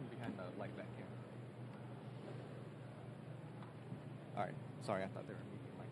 him behind the light back here. All right. Sorry, I thought they were meeting mic.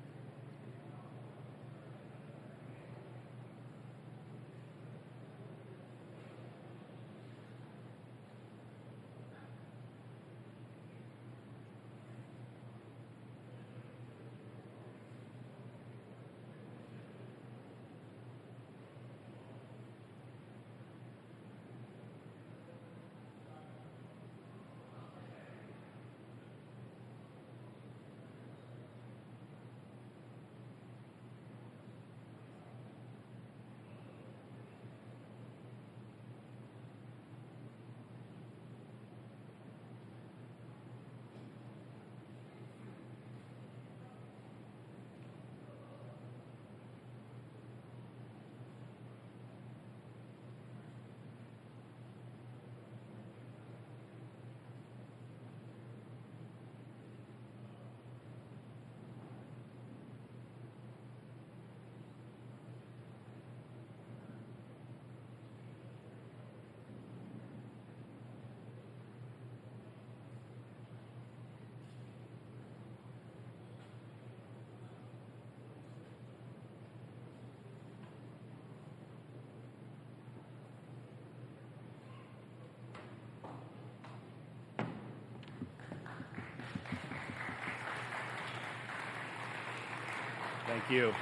Thank you.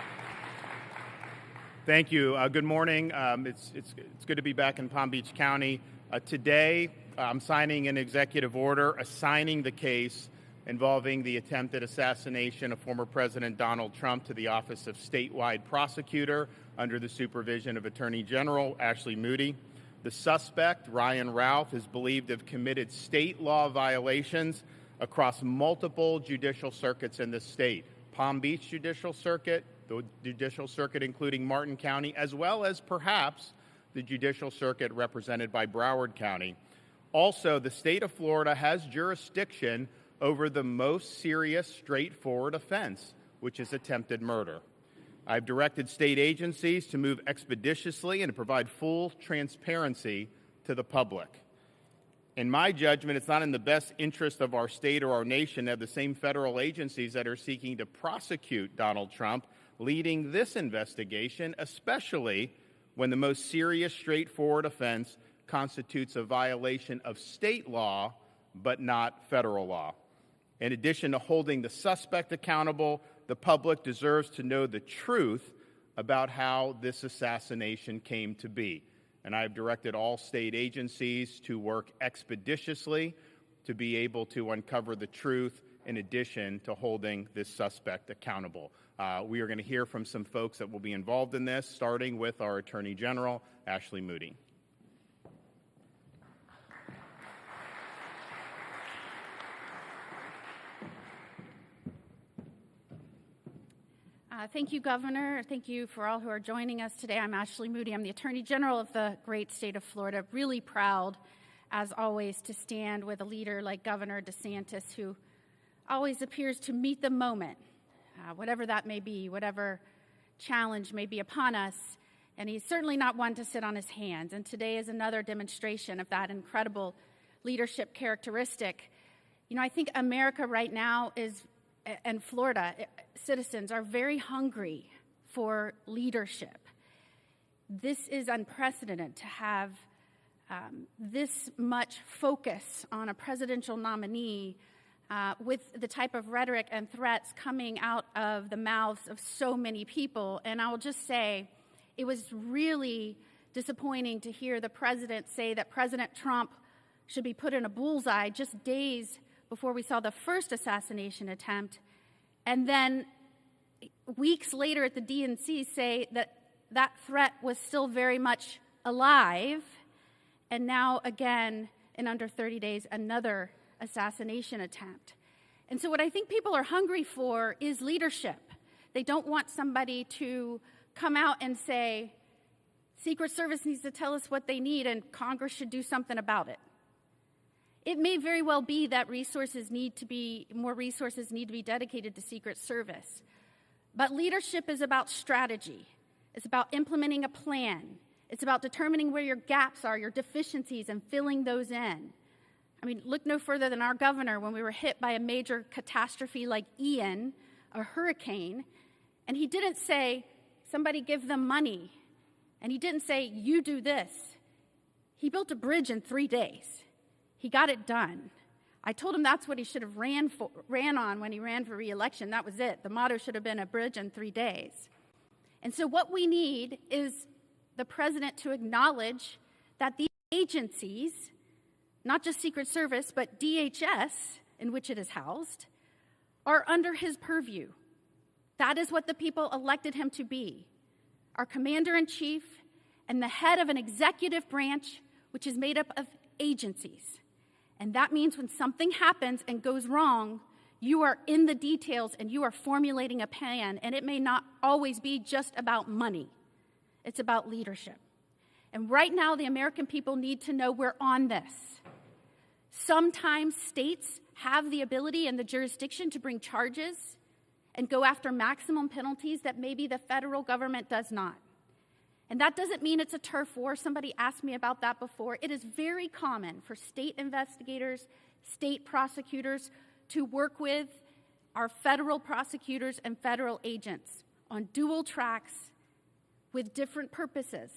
Thank you. Good morning. It's good to be back in Palm Beach County. Today, I'm signing an executive order assigning the case involving the attempted assassination of former President Donald Trump to the Office of Statewide Prosecutor under the supervision of Attorney General Ashley Moody. The suspect, Ryan Routh, is believed to have committed state law violations across multiple judicial circuits in the state. Palm Beach Judicial Circuit, the Judicial Circuit including Martin County, as well as perhaps the Judicial Circuit represented by Broward County. Also, the state of Florida has jurisdiction over the most serious, straightforward offense, which is attempted murder. I've directed state agencies to move expeditiously and to provide full transparency to the public. In my judgment, it's not in the best interest of our state or our nation to have the same federal agencies that are seeking to prosecute Donald Trump leading this investigation, especially when the most serious, straightforward offense constitutes a violation of state law, but not federal law. In addition to holding the suspect accountable, the public deserves to know the truth about how this assassination came to be. And I have directed all state agencies to work expeditiously to be able to uncover the truth in addition to holding this suspect accountable. We are going to hear from some folks that will be involved in this, starting with our Attorney General, Ashley Moody. Thank you, Governor. Thank you for all who are joining us today. I'm Ashley Moody. I'm the Attorney General of the great state of Florida. Really proud, as always, to stand with a leader like Governor DeSantis, who always appears to meet the moment, whatever that may be, whatever challenge may be upon us. And he's certainly not one to sit on his hands. And today is another demonstration of that incredible leadership characteristic. You know, I think America right now and Florida citizens are very hungry for leadership. This is unprecedented to have this much focus on a presidential nominee with the type of rhetoric and threats coming out of the mouths of so many people. And I will just say, it was really disappointing to hear the president say that President Trump should be put in a bullseye just days before we saw the first assassination attempt, and then weeks later at the DNC say that that threat was still very much alive, and now again, in under 30 days, another assassination attempt. And so what I think people are hungry for is leadership. They don't want somebody to come out and say, Secret Service needs to tell us what they need and Congress should do something about it. It may very well be that more resources need to be dedicated to Secret Service. But leadership is about strategy. It's about implementing a plan. It's about determining where your gaps are, your deficiencies, and filling those in. I mean, look no further than our governor when we were hit by a major catastrophe like Ian, a hurricane, and he didn't say, somebody give them money, and he didn't say, you do this. He built a bridge in 3 days. He got it done. I told him that's what he should have ran on when he ran for re-election. That was it. The motto should have been a bridge in 3 days. And so what we need is the president to acknowledge that these agencies, not just Secret Service, but DHS, in which it is housed, are under his purview. That is what the people elected him to be, our commander-in-chief and the head of an executive branch which is made up of agencies. And that means when something happens and goes wrong, you are in the details and you are formulating a plan, and it may not always be just about money. It's about leadership. And right now, the American people need to know we're on this. Sometimes states have the ability and the jurisdiction to bring charges and go after maximum penalties that maybe the federal government does not. And that doesn't mean it's a turf war. Somebody asked me about that before. It is very common for state investigators, state prosecutors to work with our federal prosecutors and federal agents on dual tracks with different purposes.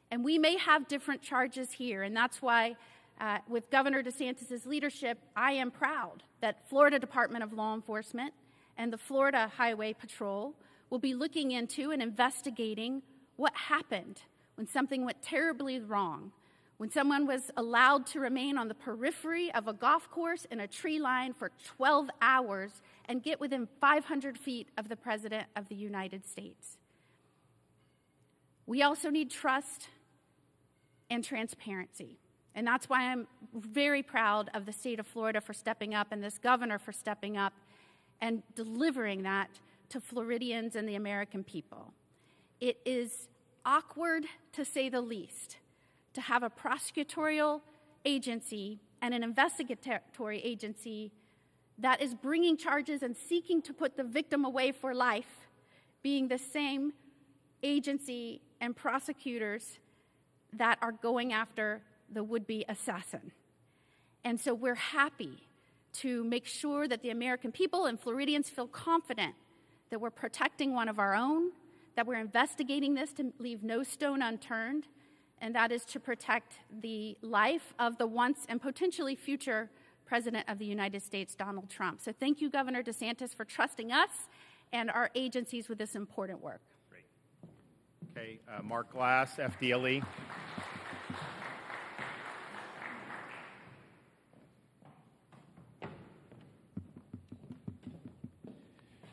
And we may have different charges here, and that's why with Governor DeSantis' leadership, I am proud that Florida Department of Law Enforcement and the Florida Highway Patrol will be looking into and investigating what happened when something went terribly wrong, when someone was allowed to remain on the periphery of a golf course in a tree line for 12 hours and get within 500 feet of the President of the United States. We also need trust and transparency. And that's why I'm very proud of the state of Florida for stepping up and this governor for stepping up and delivering that to Floridians and the American people. It is awkward, to say the least, to have a prosecutorial agency and an investigatory agency that is bringing charges and seeking to put the victim away for life, being the same agency and prosecutors that are going after the would-be assassin. And so we're happy to make sure that the American people and Floridians feel confident that we're protecting one of our own, that we're investigating this to leave no stone unturned, and that is to protect the life of the once and potentially future President of the United States, Donald Trump. So thank you, Governor DeSantis, for trusting us and our agencies with this important work. Great. Okay, Mark Glass, FDLE.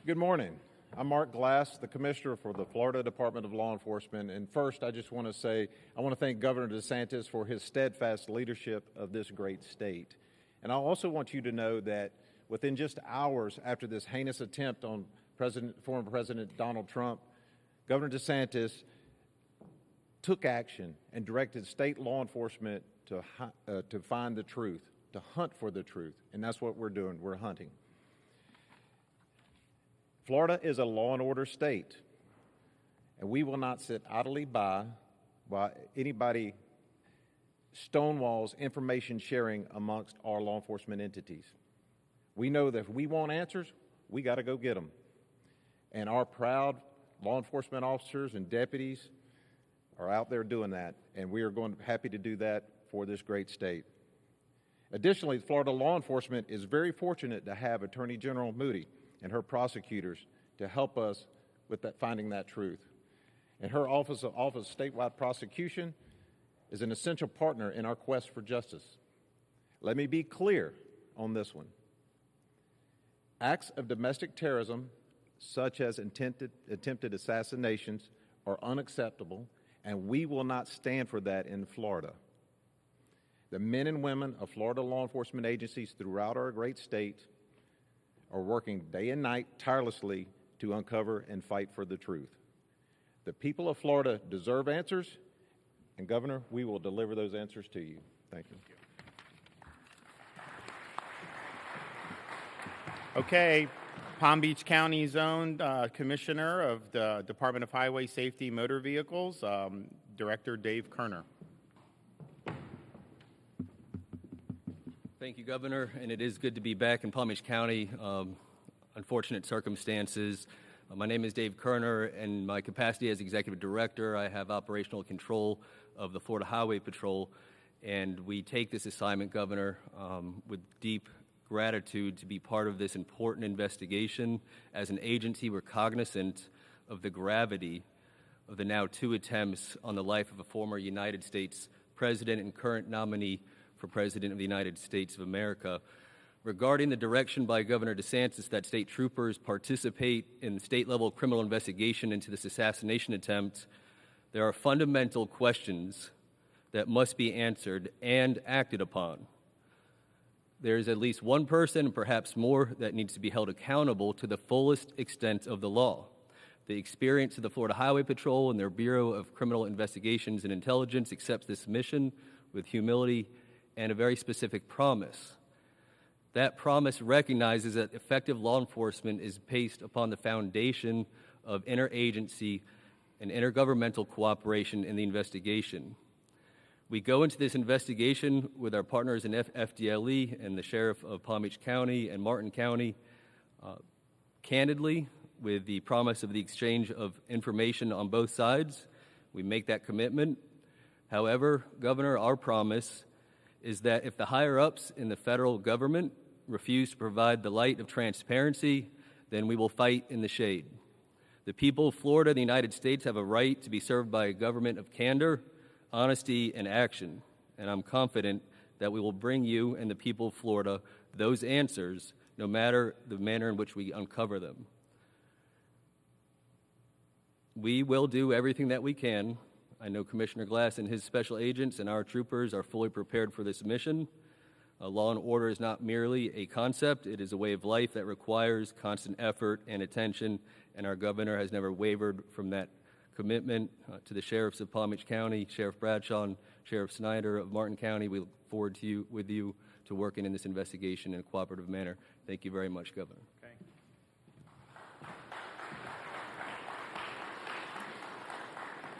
Good morning. I'm Mark Glass, the Commissioner for the Florida Department of Law Enforcement. And first, I just want to say, I want to thank Governor DeSantis for his steadfast leadership of this great state. And I also want you to know that within just hours after this heinous attempt on former President Donald Trump, Governor DeSantis took action and directed state law enforcement to find the truth, to hunt for the truth. And that's what we're doing. We're hunting. Florida is a law and order state, and we will not sit idly by while anybody stonewalls information sharing amongst our law enforcement entities. We know that if we want answers, we got to go get them. And our proud law enforcement officers and deputies are out there doing that, and we are happy to do that for this great state. Additionally, Florida law enforcement is very fortunate to have Attorney General Moody and her prosecutors to help us with finding that truth. And her Office of Statewide Prosecution is an essential partner in our quest for justice. Let me be clear on this one. Acts of domestic terrorism, such as attempted assassinations, are unacceptable, and we will not stand for that in Florida. The men and women of Florida law enforcement agencies throughout our great state are working day and night tirelessly to uncover and fight for the truth. The people of Florida deserve answers, and Governor, we will deliver those answers to you. Thank you. Okay, Palm Beach County's own Commissioner of the Department of Highway Safety Motor Vehicles, Director Dave Kerner. Thank you, Governor, and it is good to be back in Palm Beach County. Unfortunate circumstances. My name is Dave Kerner, and my capacity as Executive Director, I have operational control of the Florida Highway Patrol, and we take this assignment, Governor, with deep gratitude to be part of this important investigation. As an agency, we're cognizant of the gravity of the now 2 attempts on the life of a former United States President and current nominee for President of the United States of America. Regarding the direction by Governor DeSantis that state troopers participate in the state-level criminal investigation into this assassination attempt, there are fundamental questions that must be answered and acted upon. There is at least one person, perhaps more, that needs to be held accountable to the fullest extent of the law. The experience of the Florida Highway Patrol and their Bureau of Criminal Investigations and Intelligence accepts this mission with humility and a very specific promise. That promise recognizes that effective law enforcement is based upon the foundation of interagency and intergovernmental cooperation in the investigation. We go into this investigation with our partners in FDLE and the Sheriff of Palm Beach County and Martin County, candidly, with the promise of the exchange of information on both sides. We make that commitment. However, Governor, our promise is that if the higher-ups in the federal government refuse to provide the light of transparency, then we will fight in the shade. The people of Florida and the United States have a right to be served by a government of candor, honesty, and action, and I'm confident that we will bring you and the people of Florida those answers, no matter the manner in which we uncover them. We will do everything that we can. I know Commissioner Glass and his special agents and our troopers are fully prepared for this mission. Law and order is not merely a concept, it is a way of life that requires constant effort and attention, and our governor has never wavered from that commitment. To the sheriffs of Palm Beach County, Sheriff Bradshaw and Sheriff Snyder of Martin County, we look forward to working in this investigation in a cooperative manner. Thank you very much, Governor. Okay.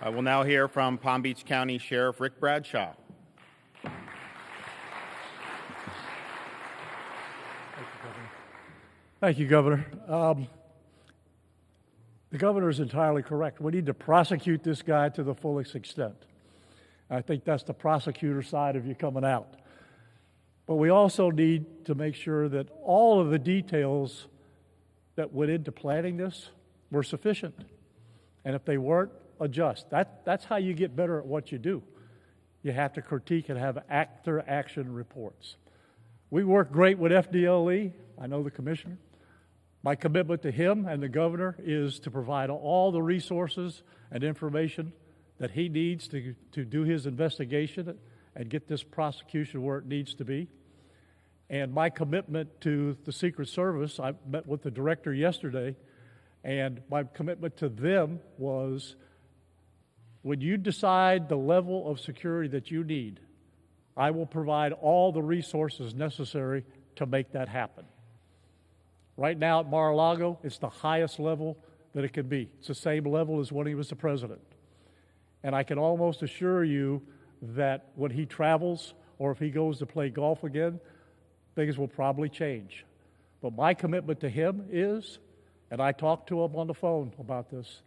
I will now hear from Palm Beach County Sheriff Rick Bradshaw. Thank you, Governor. The governor is entirely correct. We need to prosecute this guy to the fullest extent. I think that's the prosecutor side of you coming out. But we also need to make sure that all of the details that went into planning this were sufficient. And if they weren't, adjust. That's how you get better at what you do. You have to critique and have after-action reports. We work great with FDLE. I know the commissioner. My commitment to him and the governor is to provide all the resources and information that he needs to do his investigation and get this prosecution where it needs to be. And my commitment to the Secret Service, I met with the director yesterday, and my commitment to them was, when you decide the level of security that you need, I will provide all the resources necessary to make that happen. Right now at Mar-a-Lago, it's the highest level that it can be. It's the same level as when he was the president. And I can almost assure you that when he travels or if he goes to play golf again, things will probably change. But my commitment to him is, and I talked to him on the phone about this,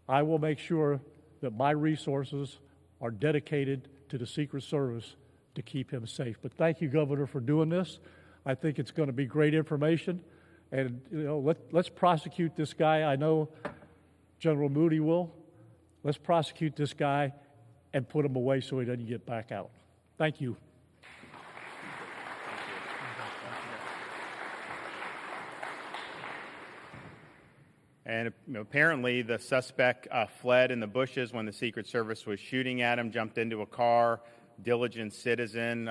I will make sure that my resources are dedicated to the Secret Service to keep him safe. But thank you, Governor, for doing this. I think it's going to be great information. And, let's prosecute this guy. I know General Moody will. Let's prosecute this guy and put him away so he doesn't get back out. Thank you. And apparently the suspect fled in the bushes when the Secret Service was shooting at him, jumped into a car. Diligent citizen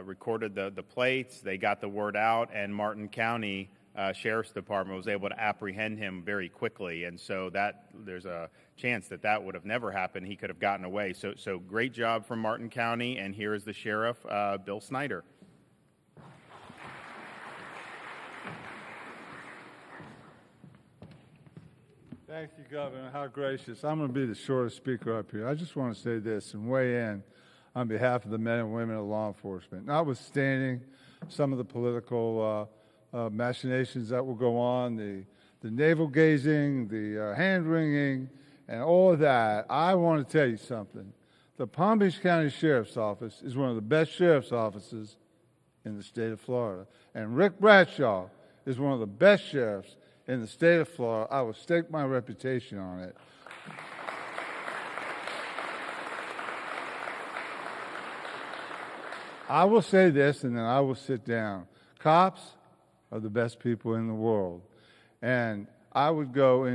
recorded the plates. They got the word out, and Martin County Sheriff's Department was able to apprehend him very quickly. And so there's a chance that would have never happened. He could have gotten away. So great job from Martin County, and here is the Sheriff, Bill Snyder. Thank you, Governor. How gracious. I'm going to be the shortest speaker up here. I just want to say this and weigh in. on behalf of the men and women of law enforcement. Notwithstanding some of the political machinations that will go on, the navel-gazing, the hand-wringing, and all of that, I want to tell you something. The Palm Beach County Sheriff's Office is one of the best sheriff's offices in the state of Florida. And Rick Bradshaw is one of the best sheriffs in the state of Florida. I will stake my reputation on it. I will say this, and then I will sit down. Cops are the best people in the world. And I would go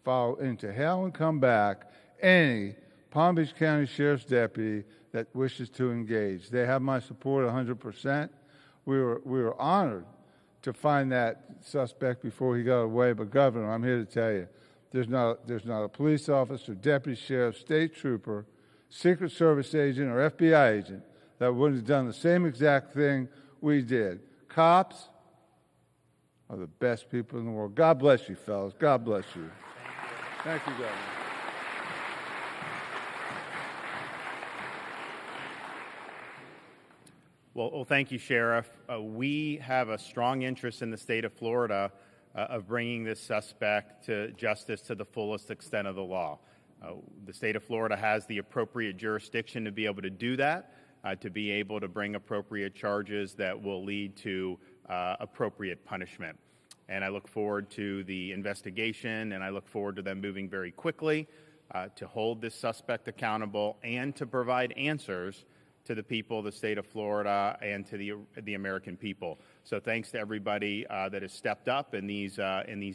follow into hell and come back any Palm Beach County Sheriff's deputy that wishes to engage. They have my support 100%. We were honored to find that suspect before he got away. But Governor, I'm here to tell you, there's not a police officer, deputy sheriff, state trooper, Secret Service agent, or FBI agent that wouldn't have done the same exact thing we did. Cops are the best people in the world. God bless you, fellas. God bless you. Thank you, Governor. Well, thank you, Sheriff. We have a strong interest in the state of Florida of bringing this suspect to justice to the fullest extent of the law. The state of Florida has the appropriate jurisdiction to be able to do that, to be able to bring appropriate charges that will lead to appropriate punishment. And I look forward to the investigation, and I look forward to them moving very quickly to hold this suspect accountable and to provide answers to the people of the state of Florida and to the American people. So thanks to everybody that has stepped up in these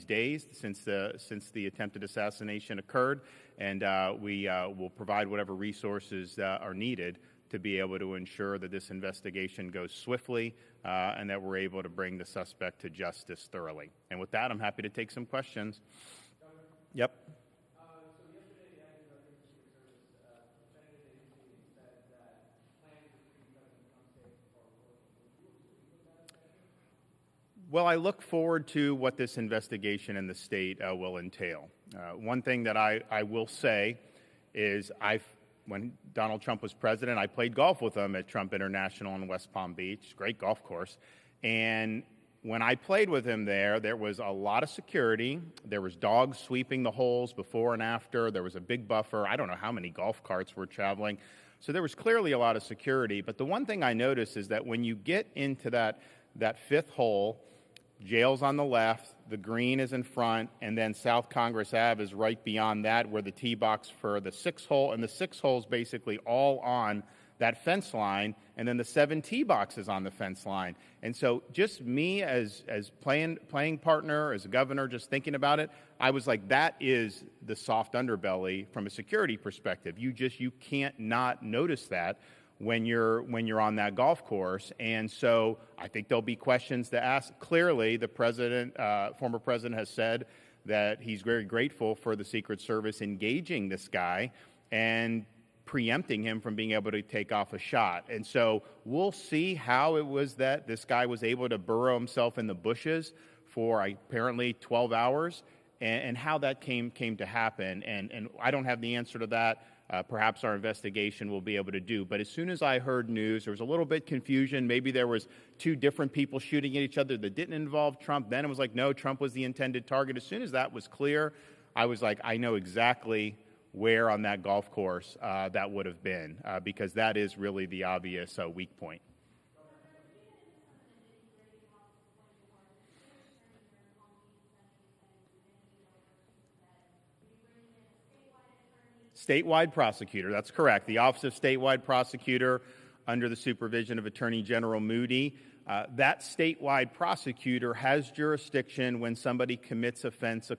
days since the attempted assassination occurred, and we will provide whatever resources are needed to be able to ensure that this investigation goes swiftly and that we're able to bring the suspect to justice thoroughly. And with that, I'm happy to take some questions. Yep. Well, I look forward to what this investigation in the state will entail. One thing that I will say is when Donald Trump was president, I played golf with him at Trump International in West Palm Beach, great golf course. And when I played with him there was a lot of security. There was dogs sweeping the holes before and after. There was a big buffer. I don't know how many golf carts were traveling. So there was clearly a lot of security. But the one thing I noticed is that when you get into that fifth hole, jail's on the left, the green is in front, and then South Congress Ave is right beyond that where the tee box for the sixth hole, and the sixth hole is basically all on that fence line, and then the 7 tee boxes on the fence line. And so just me as playing partner, as a governor, just thinking about it, I was like, that is the soft underbelly from a security perspective. You can't not notice that when you're on that golf course. And so I think there'll be questions to ask. Clearly, the former president has said that he's very grateful for the Secret Service engaging this guy and preempting him from being able to take off a shot. And so we'll see how it was that this guy was able to burrow himself in the bushes for apparently 12 hours and how that came to happen. And I don't have the answer to that. Perhaps our investigation will be able to do. But as soon as I heard news, there was a little bit confusion. Maybe there was 2 different people shooting at each other that didn't involve Trump. Then it was like, no, Trump was the intended target. As soon as that was clear, I was like, I know exactly where on that golf course that would have been, because that is really the obvious weak point. Statewide prosecutor, that's correct. The Office of Statewide Prosecutor under the supervision of Attorney General Moody. That statewide prosecutor has jurisdiction when somebody commits offenses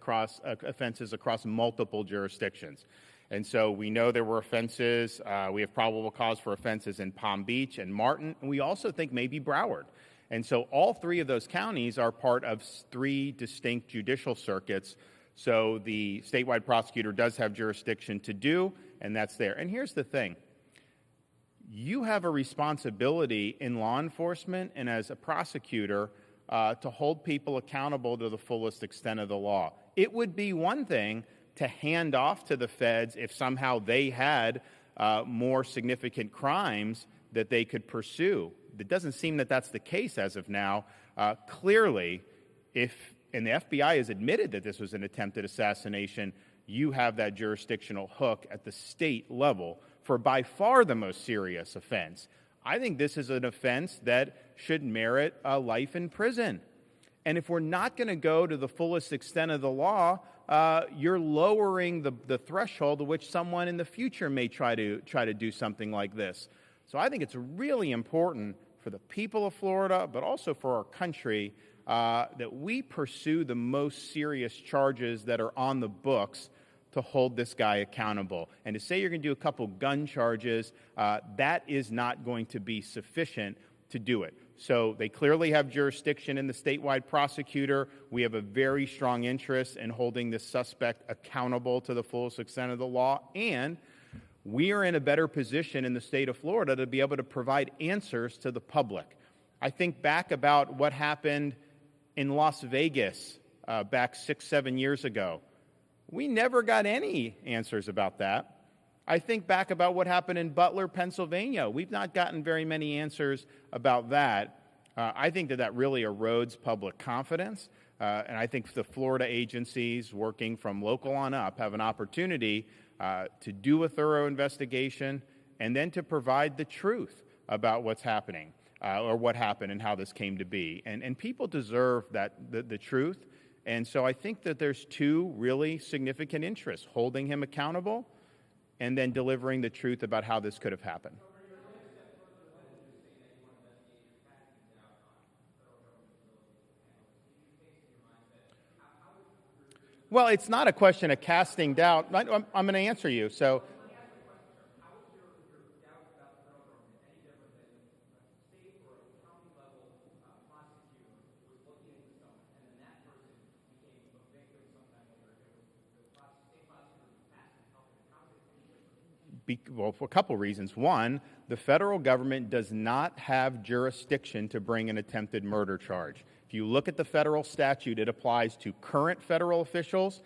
across multiple jurisdictions. And so we know there were offenses. We have probable cause for offenses in Palm Beach and Martin, and we also think maybe Broward. And so all 3 of those counties are part of 3 distinct judicial circuits. So the statewide prosecutor does have jurisdiction to do, and that's there. And here's the thing. You have a responsibility in law enforcement and as a prosecutor to hold people accountable to the fullest extent of the law. It would be one thing to hand off to the feds if somehow they had more significant crimes that they could pursue. It doesn't seem that that's the case as of now. Clearly, and the FBI has admitted that this was an attempted assassination, you have that jurisdictional hook at the state level for by far the most serious offense. I think this is an offense that should merit a life in prison. And if we're not going to go to the fullest extent of the law, you're lowering the threshold to which someone in the future may try to do something like this. So I think it's really important for the people of Florida, but also for our country, that we pursue the most serious charges that are on the books to hold this guy accountable. And to say you're going to do a couple gun charges, that is not going to be sufficient to do it. So they clearly have jurisdiction in the statewide prosecutor. We have a very strong interest in holding this suspect accountable to the fullest extent of the law. And we are in a better position in the state of Florida to be able to provide answers to the public. I think back about what happened in Las Vegas back 6-7 years ago. We never got any answers about that. I think back about what happened in Butler, Pennsylvania. We've not gotten very many answers about that. I think that really erodes public confidence. And I think the Florida agencies working from local on up have an opportunity to do a thorough investigation and then to provide the truth about what's happening or what happened and how this came to be. And people deserve the truth. And so I think that there's two really significant interests, holding him accountable and then delivering the truth about how this could have happened. Well, it's not a question of casting doubt. I'm going to answer you. So, well, for a couple reasons. One, the federal government does not have jurisdiction to bring an attempted murder charge. If you look at the federal statute, it applies to current federal officials.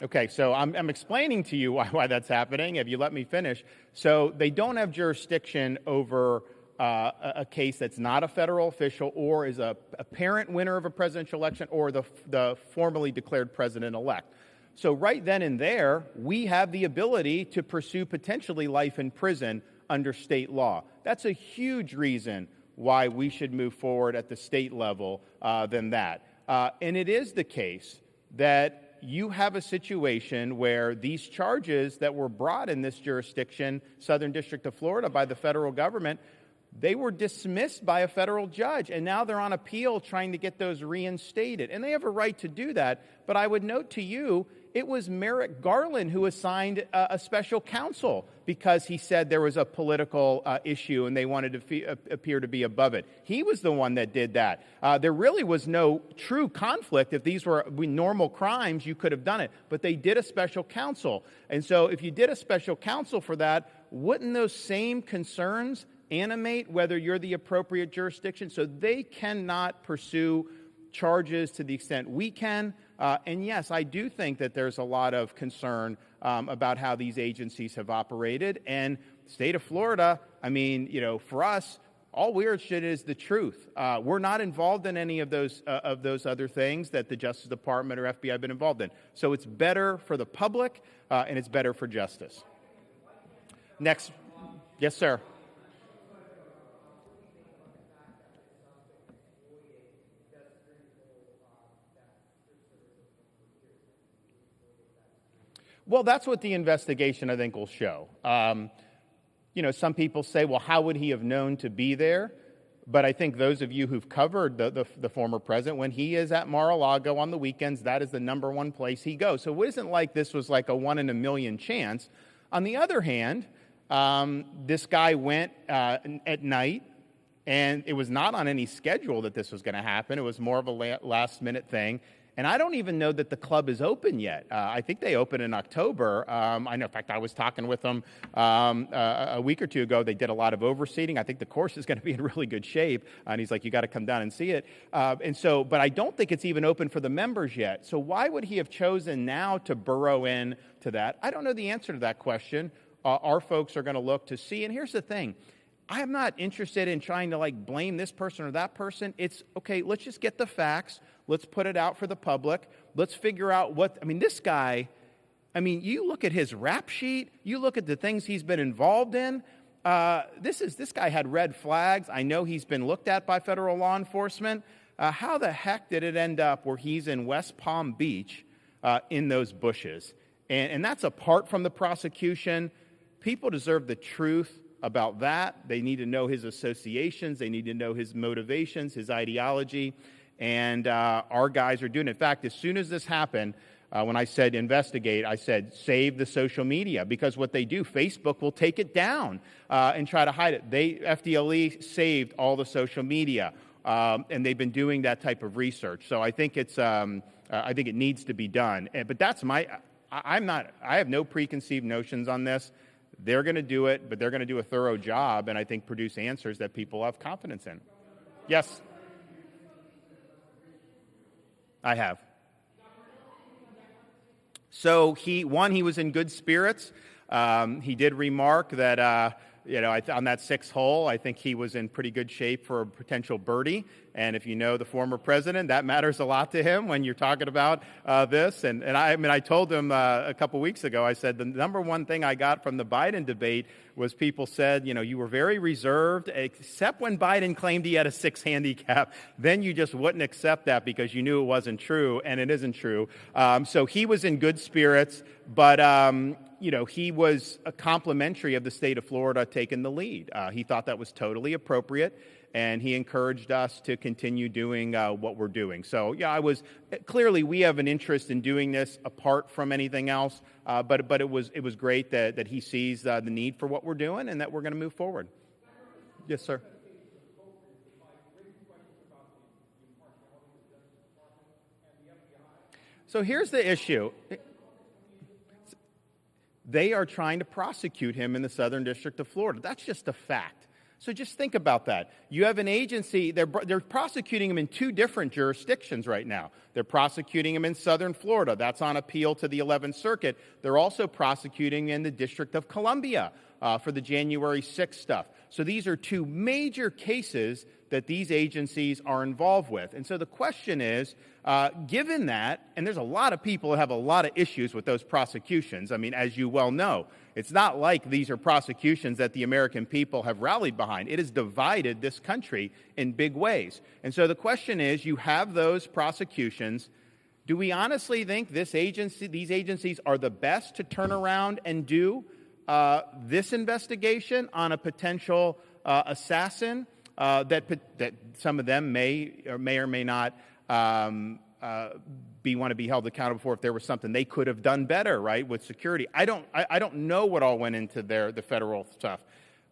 Okay, so I'm explaining to you why that's happening, if you let me finish. So they don't have jurisdiction over a case that's not a federal official or is a apparent winner of a presidential election or the formally declared president-elect. So right then and there, we have the ability to pursue potentially life in prison under state law. That's a huge reason why we should move forward at the state level than that. And it is the case that you have a situation where these charges that were brought in this jurisdiction, Southern District of Florida, by the federal government, they were dismissed by a federal judge, and now they're on appeal trying to get those reinstated. And they have a right to do that, but I would note to you, it was Merrick Garland who assigned a special counsel because he said there was a political issue and they wanted to appear to be above it. He was the one that did that. There really was no true conflict. If these were normal crimes, you could have done it. But they did a special counsel. And so if you did a special counsel for that, wouldn't those same concerns animate whether you're the appropriate jurisdiction? So they cannot pursue charges to the extent we can. And yes, I do think that there's a lot of concern about how these agencies have operated. And the state of Florida, I mean, for us, all we're interested in is the truth. We're not involved in any of those other things that the Justice Department or FBI have been involved in. So it's better for the public and it's better for justice. Next. Yes, sir. Well, that's what the investigation, I think, will show. Some people say, well, how would he have known to be there? But I think those of you who've covered the former president, when he is at Mar-a-Lago on the weekends, that is the number one place he goes. So it isn't like this was like a 1 in a million chance. On the other hand, this guy went at night, and it was not on any schedule that this was going to happen. It was more of a last-minute thing. And I don't even know that the club is open yet. I think they open in October. I know, in fact, I was talking with them a week or two ago. They did a lot of overseating. I think the course is going to be in really good shape. And he's like, you got to come down and see it. But I don't think it's even open for the members yet. So why would he have chosen now to burrow in to that? I don't know the answer to that question. Our folks are going to look to see. And here's the thing. I'm not interested in trying to blame this person or that person. It's, okay, let's just get the facts. Let's put it out for the public. Let's figure out this guy, you look at his rap sheet, you look at the things he's been involved in. This guy had red flags. I know he's been looked at by federal law enforcement. How the heck did it end up where he's in West Palm Beach in those bushes? And that's apart from the prosecution. People deserve the truth about that. They need to know his associations. They need to know his motivations, his ideology. And our guys are doing it. In fact, as soon as this happened, when I said investigate, I said save the social media, because what they do, Facebook will take it down and try to hide it. FDLE saved all the social media, and they've been doing that type of research. So I think I think it needs to be done. But that's I have no preconceived notions on this. They're going to do it, but they're going to do a thorough job, and I think produce answers that people have confidence in. Yes? I have. So he was in good spirits. He did remark that, on that sixth hole, I think he was in pretty good shape for a potential birdie. And if you know the former president, that matters a lot to him when you're talking about this. And I told him a couple weeks ago, I said, the number one thing I got from the Biden debate was people said, you were very reserved, except when Biden claimed he had a 6 handicap. Then you just wouldn't accept that because you knew it wasn't true, and it isn't true. So he was in good spirits, but he was a complimentary of the state of Florida taking the lead. He thought that was totally appropriate, and he encouraged us to continue doing what we're doing. So, clearly we have an interest in doing this apart from anything else, but it was great that he sees the need for what we're doing and that we're going to move forward. Yes, sir. So here's the issue. They are trying to prosecute him in the Southern District of Florida. That's just a fact. So just think about that. You have an agency, they're prosecuting him in 2 different jurisdictions right now. They're prosecuting him in Southern Florida. That's on appeal to the 11th Circuit. They're also prosecuting in the District of Columbia for the January 6th stuff. So these are 2 major cases that these agencies are involved with. And so the question is, given that, and there's a lot of people that have a lot of issues with those prosecutions. As you well know, it's not like these are prosecutions that the American people have rallied behind. It has divided this country in big ways. And so the question is, you have those prosecutions. Do we honestly think these agencies are the best to turn around and do this investigation on a potential assassin that some of them may or may not want to be held accountable for if there was something they could have done better, right, with security? I don't know what all went into the federal stuff.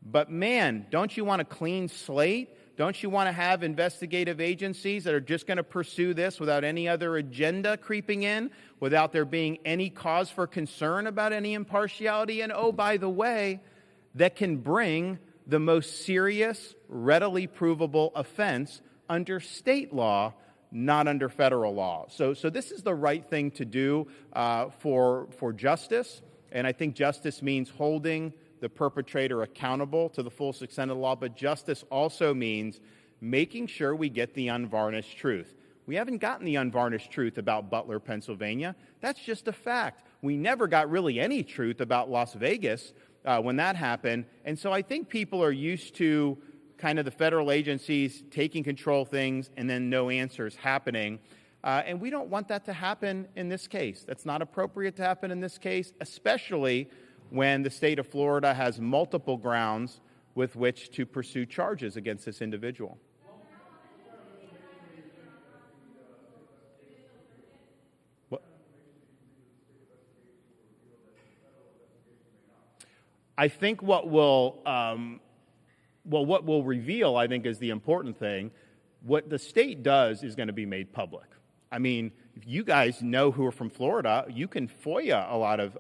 But man, don't you want a clean slate? Don't you want to have investigative agencies that are just going to pursue this without any other agenda creeping in, without there being any cause for concern about any impartiality? And oh, by the way, that can bring the most serious, readily provable offense under state law, not under federal law. So this is the right thing to do for justice. And I think justice means holding the perpetrator accountable to the full extent of the law, but justice also means making sure we get the unvarnished truth. We haven't gotten the unvarnished truth about Butler, Pennsylvania. That's just a fact. We never got really any truth about Las Vegas when that happened. And so I think people are used to kind of the federal agencies taking control of things and then no answers happening. And we don't want that to happen in this case. That's not appropriate to happen in this case, especially when the state of Florida has multiple grounds with which to pursue charges against this individual. I think what will reveal, I think, is the important thing. What the state does is going to be made public. I mean, if you guys know who are from Florida, you can FOIA a lot of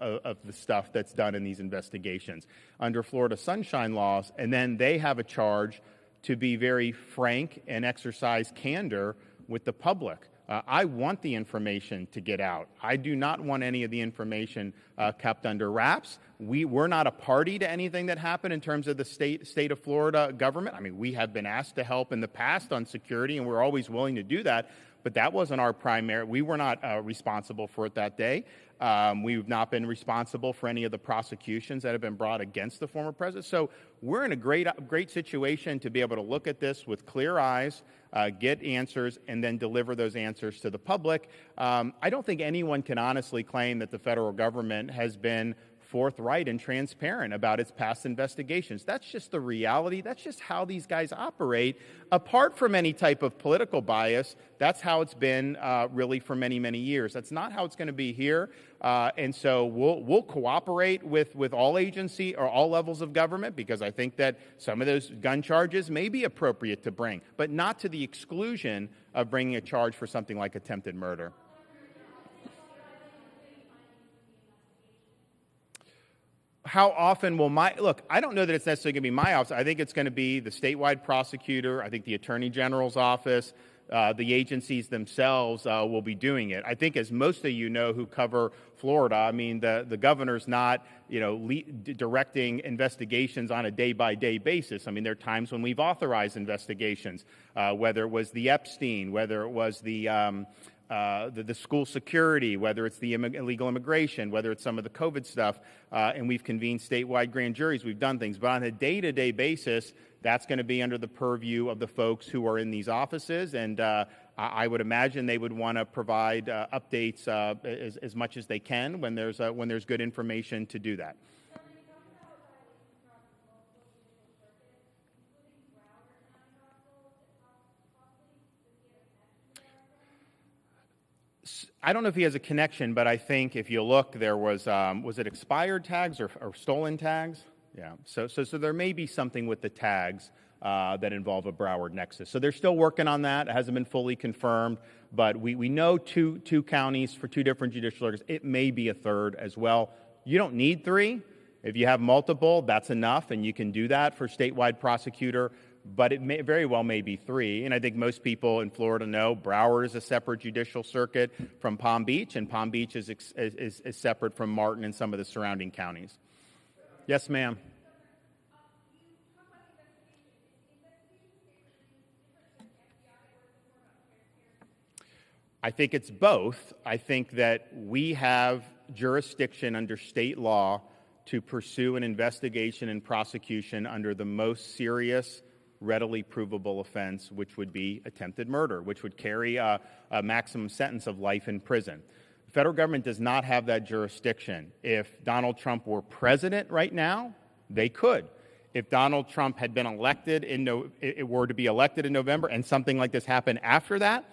the stuff that's done in these investigations under Florida sunshine laws, and then they have a charge to be very frank and exercise candor with the public. I want the information to get out. I do not want any of the information kept under wraps. We're not a party to anything that happened in terms of the state of Florida government. I mean, we have been asked to help in the past on security, and we're always willing to do that. But that wasn't our primary. We were not responsible for it that day. We've not been responsible for any of the prosecutions that have been brought against the former president. So we're in a great situation to be able to look at this with clear eyes, get answers, and then deliver those answers to the public. I don't think anyone can honestly claim that the federal government has been forthright and transparent about its past investigations. That's just the reality. That's just how these guys operate. Apart from any type of political bias, that's how it's been really for many, many years. That's not how it's going to be here. And so we'll cooperate with all agency or all levels of government, because I think that some of those gun charges may be appropriate to bring, but not to the exclusion of bringing a charge for something like attempted murder. How often will look, I don't know that it's necessarily going to be my office. I think it's going to be the statewide prosecutor. I think the Attorney General's office, the agencies themselves will be doing it. I think, as most of you know who cover Florida, I mean, the governor's not, directing investigations on a day-by-day basis. I mean, there are times when we've authorized investigations, whether it was the Epstein, whether it was the school security, whether it's the illegal immigration, whether it's some of the COVID stuff, and we've convened statewide grand juries, we've done things. But on a day-to-day basis, that's going to be under the purview of the folks who are in these offices, and I would imagine they would want to provide updates as much as they can when there's good information to do that. I don't know if he has a connection, but I think if you look, there was it expired tags or stolen tags? Yeah. So there may be something with the tags that involve a Broward nexus. So they're still working on that. It hasn't been fully confirmed, but we know two counties for two different judicial circuits. It may be a third as well. You don't need three. If you have multiple, that's enough, and you can do that for statewide prosecutor. But it may very well may be three. And I think most people in Florida know Broward is a separate judicial circuit from Palm Beach, and Palm Beach is separate from Martin and some of the surrounding counties. Yes, ma'am. I think it's both. I think that we have jurisdiction under state law to pursue an investigation and prosecution under the most serious, readily provable offense, which would be attempted murder, which would carry a maximum sentence of life in prison. The federal government does not have that jurisdiction. If Donald Trump were president right now, they could. If Donald Trump had been elected were to be elected in November and something like this happened after that,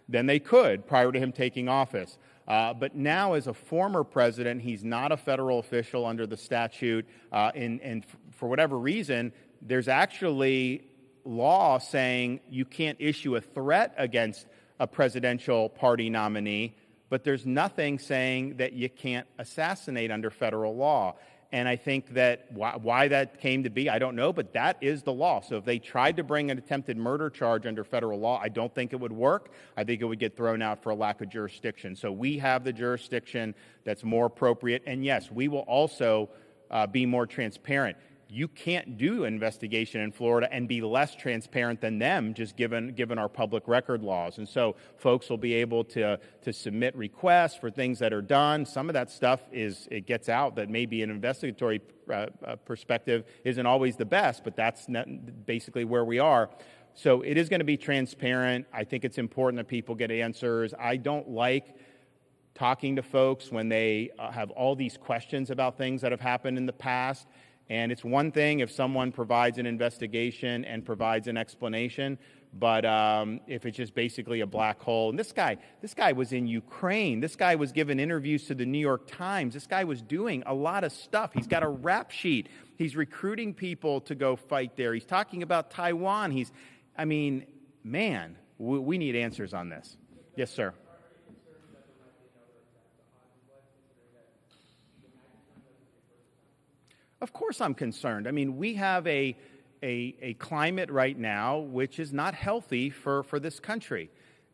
then they could, prior to him taking office. But now, as a former president, he's not a federal official under the statute, and for whatever reason, there's actually law saying you can't issue a threat against a presidential party nominee, but there's nothing saying that you can't assassinate under federal law. And I think that why that came to be, I don't know, but that is the law. So if they tried to bring an attempted murder charge under federal law, I don't think it would work. I think it would get thrown out for a lack of jurisdiction. So we have the jurisdiction that's more appropriate. And yes, we will also be more transparent. You can't do investigation in Florida and be less transparent than them, just given our public record laws. And so folks will be able to submit requests for things that are done. Some of that stuff it gets out that maybe an investigatory perspective isn't always the best, but that's basically where we are. So it is going to be transparent. I think it's important that people get answers. I don't like talking to folks when they have all these questions about things that have happened in the past. And it's one thing if someone provides an investigation and provides an explanation, but if it's just basically a black hole. And this guy was in Ukraine. This guy was giving interviews to the New York Times. This guy was doing a lot of stuff. He's got a rap sheet. He's recruiting people to go fight there. He's talking about Taiwan. We need answers on this. Yes, sir. Of course I'm concerned. I mean, we have a climate right now which is not healthy for this country.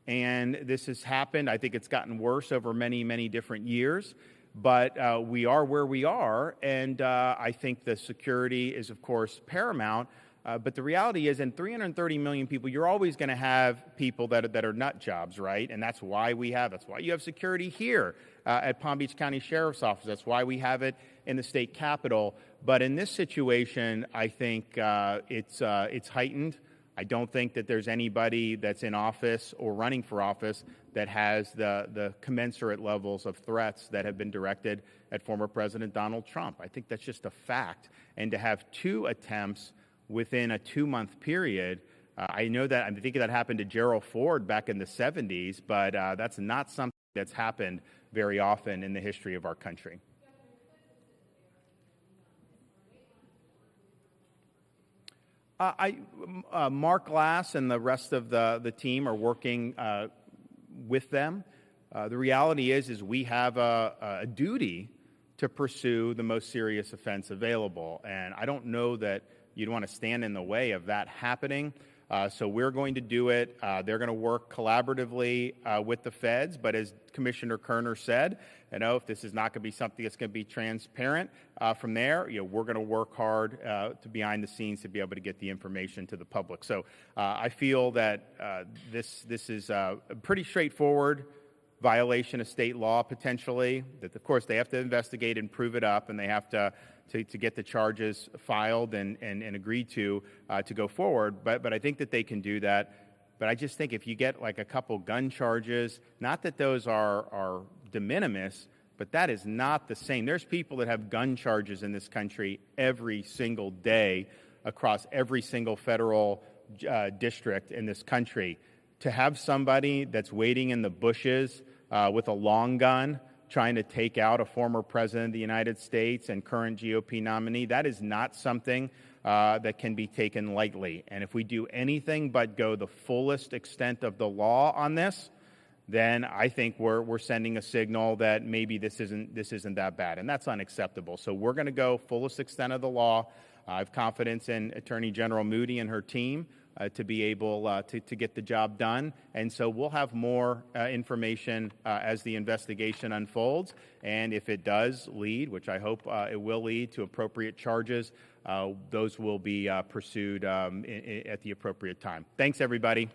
And this has happened. I think it's gotten worse over many, many different years. But we are where we are, and I think the security is, of course, paramount. But the reality is, in 330 million people, you're always going to have people that are nut jobs, right? And that's why you have security here at Palm Beach County Sheriff's Office. That's why we have it in the state capitol. But in this situation, I think it's heightened. I don't think that there's anybody that's in office or running for office that has the commensurate levels of threats that have been directed at former President Donald Trump. I think that's just a fact. And to have 2 attempts within a 2-month period, I think that happened to Gerald Ford back in the 70s, but that's not something that's happened very often in the history of our country. Mark Glass and the rest of the team are working with them. The reality is we have a duty to pursue the most serious offense available, and I don't know that you'd want to stand in the way of that happening. So we're going to do it. They're going to work collaboratively with the feds, but as Commissioner Kerner said, if this is not going to be something that's going to be transparent from there, we're going to work hard to behind the scenes to be able to get the information to the public. So I feel that this is a pretty straightforward violation of state law, potentially, that of course they have to investigate and prove it up, and they have to get the charges filed and agreed to go forward. But I think that they can do that. But I just think if you get like a couple gun charges, not that those are de minimis, but that is not the same. There's people that have gun charges in this country every single day across every single federal district in this country. To have somebody that's waiting in the bushes with a long gun trying to take out a former president of the United States and current GOP nominee, that is not something that can be taken lightly. And if we do anything but go the fullest extent of the law on this, then I think we're sending a signal that maybe this isn't that bad, and that's unacceptable. So we're going to go fullest extent of the law. I have confidence in Attorney General Moody and her team to be able to get the job done. And so we'll have more information as the investigation unfolds. And if it does lead, which I hope it will lead to appropriate charges, those will be pursued at the appropriate time. Thanks, everybody.